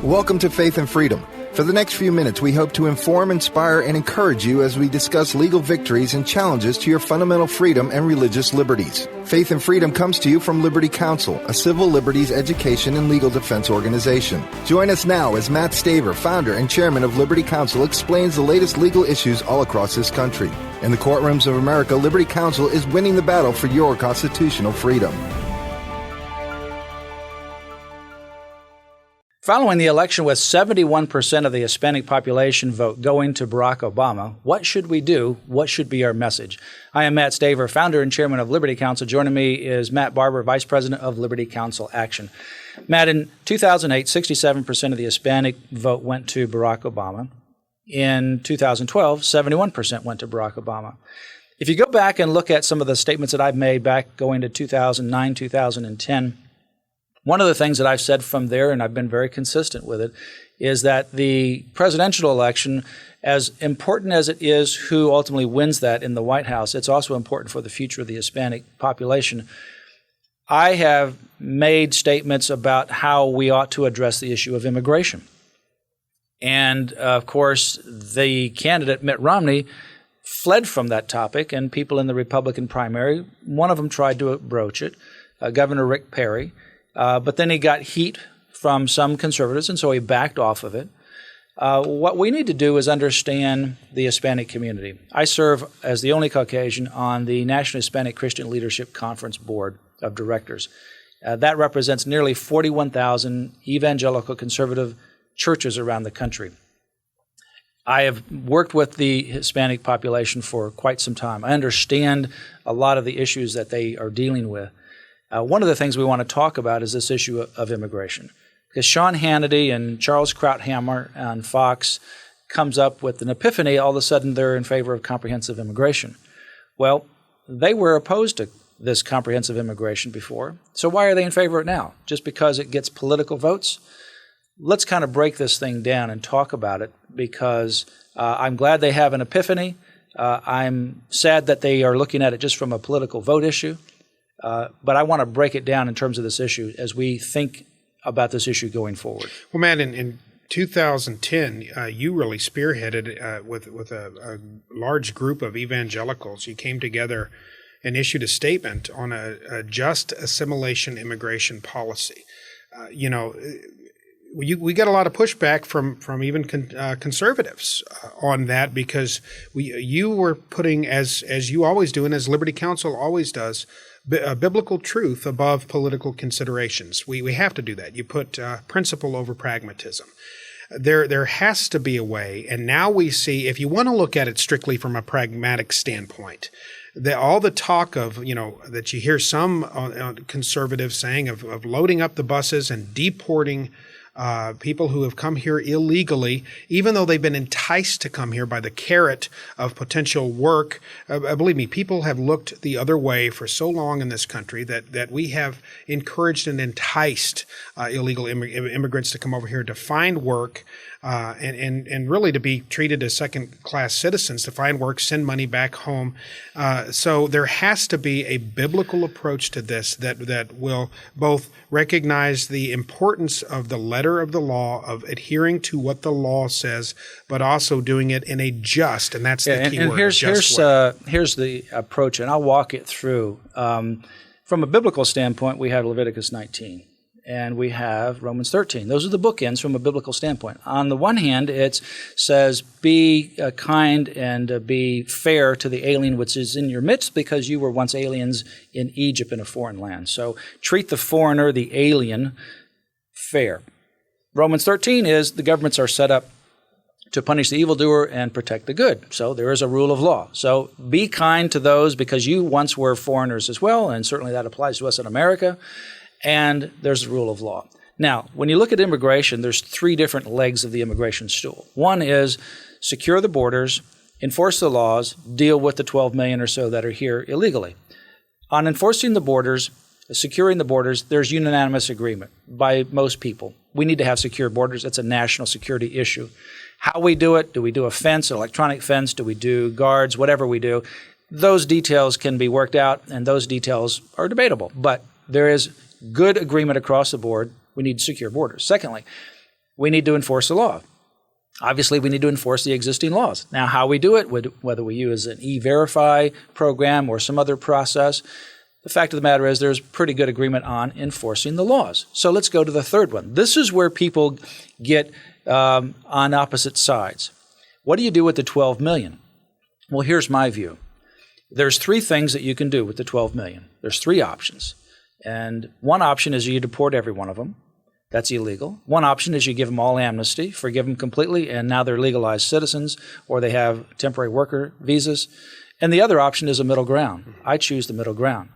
Welcome to Faith and Freedom. For the next few minutes, we hope to inform, inspire, and encourage you as we discuss legal victories and challenges to your fundamental freedom and religious liberties. Faith and Freedom comes to you from Liberty Counsel, a civil liberties education and legal defense organization. Join us now as Matt Staver, founder and chairman of Liberty Counsel, explains the latest legal issues all across this country. In the courtrooms of America, Liberty Counsel is winning the battle for your constitutional freedom. Following the election with 71% of the Hispanic population vote going to Barack Obama, what should we do? What should be our message? I am Matt Staver, founder and chairman of Liberty Counsel. Joining me is Matt Barber, vice president of Liberty Counsel Action. Matt, in 2008, 67% of the Hispanic vote went to Barack Obama. In 2012, 71% went to Barack Obama. If you go back and look at some of the statements that I've made back going to 2009, 2010, one of the things that I've said from there, and I've been very consistent with it, is that the presidential election, as important as it is who ultimately wins that in the White House, it's also important for the future of the Hispanic population. I have made statements about how we ought to address the issue of immigration. And, of course, the candidate, Mitt Romney, fled from that topic, and people in the Republican primary, one of them tried to broach it, Governor Rick Perry. But then he got heat from some conservatives, and so he backed off of it. What we need to do is understand the Hispanic community. I serve as the only Caucasian on the National Hispanic Christian Leadership Conference Board of Directors. That represents nearly 41,000 evangelical conservative churches around the country. I have worked with the Hispanic population for quite some time. I understand a lot of the issues that they are dealing with. One of the things we want to talk about is this issue of immigration. Because Sean Hannity and Charles Krauthammer on Fox comes up with an epiphany, all of a sudden they're in favor of comprehensive immigration. Well, they were opposed to this comprehensive immigration before, so why are they in favor of it now? Just because it gets political votes? Let's kind of break this thing down and talk about it, because I'm glad they have an epiphany. I'm sad that they are looking at it just from a political vote issue. But I want to break it down in terms of this issue as we think about this issue going forward. Well, Matt, in 2010, you really spearheaded with a large group of evangelicals. You came together and issued a statement on a just assimilation immigration policy. We get a lot of pushback from even conservatives on that, because you were putting, as you always do and as Liberty Counsel always does, biblical truth above political considerations. We have to do that. You put principle over pragmatism. There has to be a way, and now we see, if you want to look at it strictly from a pragmatic standpoint, all the talk of, that you hear some conservatives saying of loading up the buses and deporting people who have come here illegally, even though they've been enticed to come here by the carrot of potential work. Believe me, people have looked the other way for so long in this country that we have encouraged and enticed illegal immigrants to come over here to find work and really to be treated as second-class citizens, to find work, send money back home. So there has to be a biblical approach to this that will both recognize the importance of the letter of the law, of adhering to what the law says, but also doing it in a just, and that's the key word. Here's the approach, and I'll walk it through. From a biblical standpoint, we have Leviticus 19. And we have Romans 13. Those are the bookends from a biblical standpoint. On the one hand, it says, be kind and be fair to the alien which is in your midst, because you were once aliens in Egypt in a foreign land. So treat the foreigner, the alien, fair. Romans 13 is the governments are set up to punish the evildoer and protect the good. So there is a rule of law. So be kind to those, because you once were foreigners as well, and certainly that applies to us in America. And there's the rule of law. Now, when you look at immigration, there's three different legs of the immigration stool. One is secure the borders, enforce the laws, deal with the 12 million or so that are here illegally. On enforcing the borders, securing the borders, there's unanimous agreement by most people. We need to have secure borders. It's a national security issue. How we do it, do we do a fence, an electronic fence, do we do guards, whatever we do, those details can be worked out, and those details are debatable. But there is good agreement across the board. We need secure borders. Secondly, we need to enforce the law. Obviously, we need to enforce the existing laws. Now, how we do it, whether we use an E-Verify program or some other process, the fact of the matter is there's pretty good agreement on enforcing the laws. So let's go to the third one. This is where people get on opposite sides. What do you do with the 12 million? Well, here's my view. There's three things that you can do with the 12 million. There's three options. And one option is you deport every one of them. That's illegal. One option is you give them all amnesty, forgive them completely, and now they're legalized citizens, or they have temporary worker visas. And the other option is a middle ground. I choose the middle ground.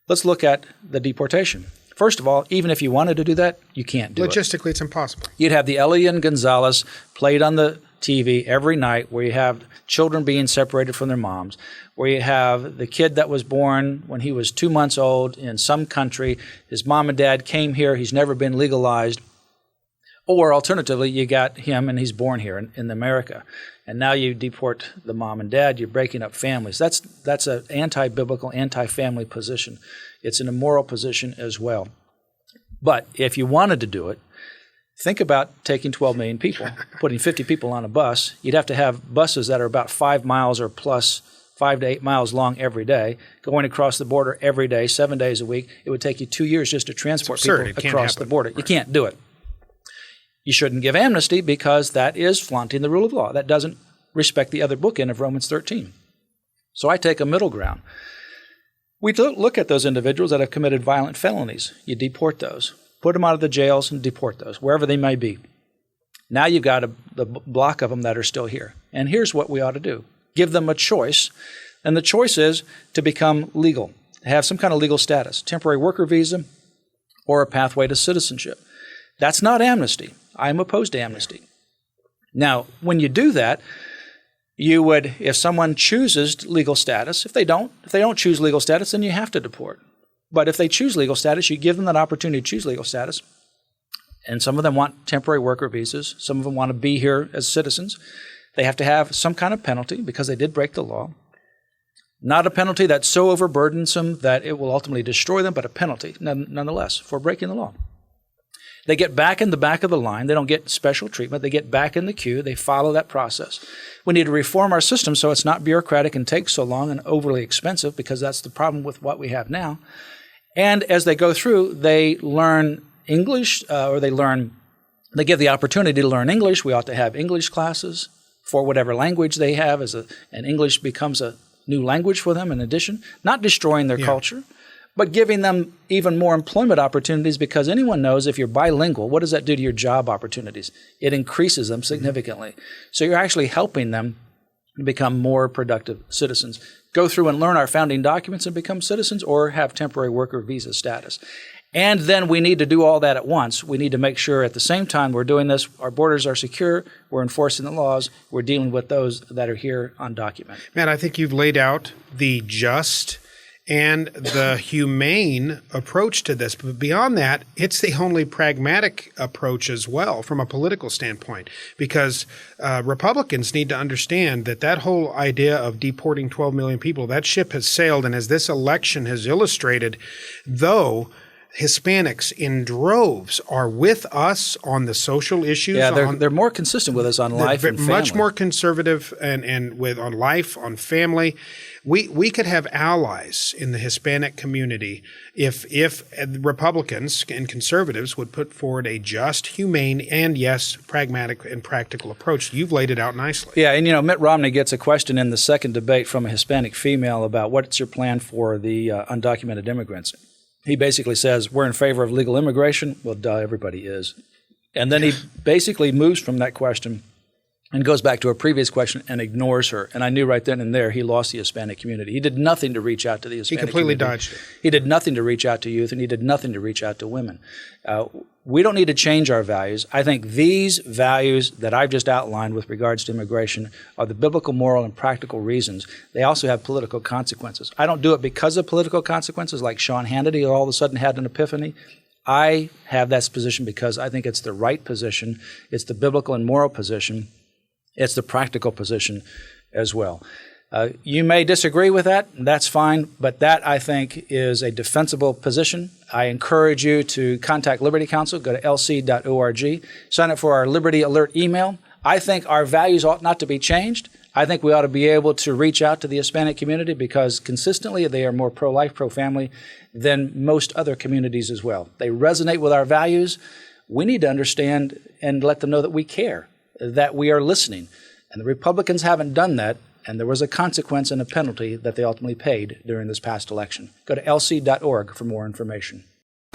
Let's look at the deportation. First of all, even if you wanted to do that, you can't do it. Logistically, it's impossible. You'd have the Elian Gonzalez played on the TV every night, where you have children being separated from their moms, where you have the kid that was born when he was 2 months old in some country, his mom and dad came here, he's never been legalized, or alternatively, you got him and he's born here in America. And now you deport the mom and dad, you're breaking up families. That's an anti-biblical, anti-family position. It's an immoral position as well. But if you wanted to do it, think about taking 12 million people, putting 50 people on a bus. You'd have to have buses that are about 5 miles or plus, 5 to 8 miles long every day, going across the border every day, 7 days a week. It would take you 2 years just to transport people across the border. Right. You can't do it. You shouldn't give amnesty because that is flaunting the rule of law. That doesn't respect the other bookend of Romans 13. So I take a middle ground. We look at those individuals that have committed violent felonies. You deport those. Put them out of the jails and deport those, wherever they may be. Now you've got the block of them that are still here. And here's what we ought to do. Give them a choice. And the choice is to become legal, have some kind of legal status, temporary worker visa, or a pathway to citizenship. That's not amnesty. I'm opposed to amnesty. Now, when you do that, you would, if someone chooses legal status, if they don't choose legal status, then you have to deport. But if they choose legal status, you give them that opportunity to choose legal status. And some of them want temporary worker visas. Some of them want to be here as citizens. They have to have some kind of penalty because they did break the law. Not a penalty that's so overburdensome that it will ultimately destroy them, but a penalty nonetheless for breaking the law. They get back in the back of the line. They don't get special treatment. They get back in the queue. They follow that process. We need to reform our system so it's not bureaucratic and takes so long and overly expensive, because that's the problem with what we have now. And as they go through, they learn English, or they give the opportunity to learn English. We ought to have English classes for whatever language they have, and English becomes a new language for them in addition, not destroying their culture, but giving them even more employment opportunities, because anyone knows if you're bilingual, what does that do to your job opportunities? It increases them significantly. So you're actually helping them become more productive citizens. Go through and learn our founding documents and become citizens, or have temporary worker visa status. And then we need to do all that at once. We need to make sure at the same time we're doing this, our borders are secure, we're enforcing the laws, we're dealing with those that are here undocumented. Matt, I think you've laid out the just and the humane approach to this. But beyond that, it's the only pragmatic approach as well from a political standpoint, because Republicans need to understand that whole idea of deporting 12 million people, that ship has sailed. And as this election has illustrated, though Hispanics in droves are with us on the social issues. Yeah, they're more consistent with us on life and family. Much more conservative and with on life, on family. We could have allies in the Hispanic community if Republicans and conservatives would put forward a just, humane, and yes, pragmatic and practical approach. You've laid it out nicely. Yeah, and Mitt Romney gets a question in the second debate from a Hispanic female about what's your plan for the undocumented immigrants. He basically says, we're in favor of legal immigration. Well, duh, everybody is. And then he basically moves from that question and goes back to a previous question and ignores her. And I knew right then and there he lost the Hispanic community. He did nothing to reach out to the Hispanic community. He completely dodged it. He did nothing to reach out to youth, and he did nothing to reach out to women. We don't need to change our values. I think these values that I've just outlined with regards to immigration are the biblical, moral, and practical reasons. They also have political consequences. I don't do it because of political consequences like Sean Hannity, who all of a sudden had an epiphany. I have that position because I think it's the right position. It's the biblical and moral position. It's the practical position as well. You may disagree with that, and that's fine, but that, I think, is a defensible position. I encourage you to contact Liberty Counsel. Go to lc.org. Sign up for our Liberty Alert email. I think our values ought not to be changed. I think we ought to be able to reach out to the Hispanic community because consistently they are more pro-life, pro-family than most other communities as well. They resonate with our values. We need to understand and let them know that we care, that we are listening. And the Republicans haven't done that, and there was a consequence and a penalty that they ultimately paid during this past election. Go to lc.org for more information.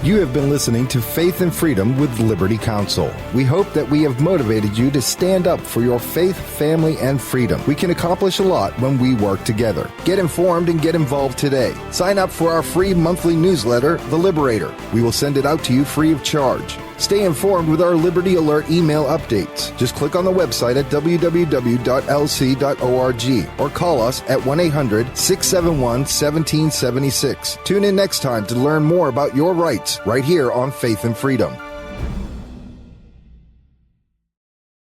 You have been listening to Faith and Freedom with Liberty Counsel. We hope that we have motivated you to stand up for your faith, family, and freedom. We can accomplish a lot when we work together. Get informed and get involved today. Sign up for our free monthly newsletter, The Liberator. We will send it out to you free of charge. Stay informed with our Liberty Alert email updates. Just click on the website at www.lc.org or call us at 1-800-671-1776. Tune in next time to learn more about your rights right here on Faith and Freedom.